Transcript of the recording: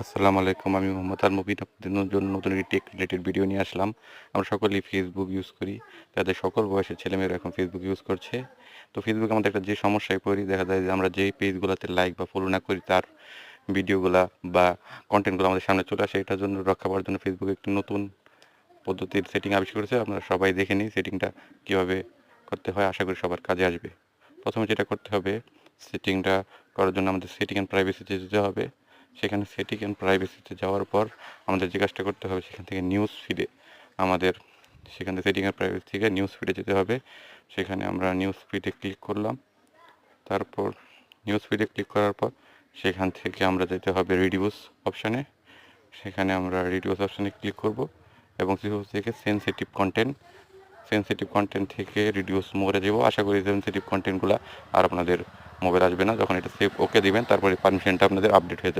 আসসালামু আলাইকুম। আমি মোহাম্মদ আল মুবিন আপনাদের জন্য নতুন একটি টেক রিলেটেড ভিডিও নিয়ে আসলাম। আমরা সকলেই ফেসবুক ইউজ করি। তাদের সকল বয়সের ছেলেমেয়েরা এখন ফেসবুক ইউজ করছে। তো ফেসবুকে আমাদের একটা যে সমস্যায় পড়ি, দেখা যায় যে আমরা যেই পেজগুলোতে লাইক বা ফলো না করি তার ভিডিওগুলা বা কন্টেন্টগুলো আমাদের সামনে চলে আসে। এটার জন্য রক্ষা পাওয়ার জন্য ফেসবুক একটি নতুন পদ্ধতির সেটিং আবিষ্কার করেছে। আপনারা সবাই দেখে নিই সেটিংটা কীভাবে করতে হয়। আশা করি সবার কাজে আসবে। প্রথমে যেটা করতে হবে, সেটিংটা করার জন্য আমাদের সেটিং অ্যান্ড প্রাইভেসিতে যেতে হবে। সেখানে সেটিং অ্যান্ড প্রাইভেসিতে যাওয়ার পর আমাদের যে কাজটা করতে হবে, সেখান থেকে নিউজ ফিডে আমাদের সেখান থেকে সেটিং অ্যান্ড প্রাইভেসি থেকে নিউজ ফিডে যেতে হবে। সেখানে আমরা নিউজ ফিডে ক্লিক করলাম। তারপর নিউজ ফিডে ক্লিক করার পর সেখান থেকে আমরা যেতে হবে রিডিউস অপশানে। সেখানে আমরা রিডিউস অপশানে ক্লিক করব এবং রিডিউস থেকে সেন্সিটিভ কন্টেন্ট থেকে রিডিউস মোরে যাব। আশা করি সেন্সিটিভ কন্টেন্টগুলো আর আপনাদের মোবাইল আসবে না। যখন এটা সেভ ওকে দিবেন, তারপরে পারমিশনটা আপনাদের আপডেট হয়ে যাবে।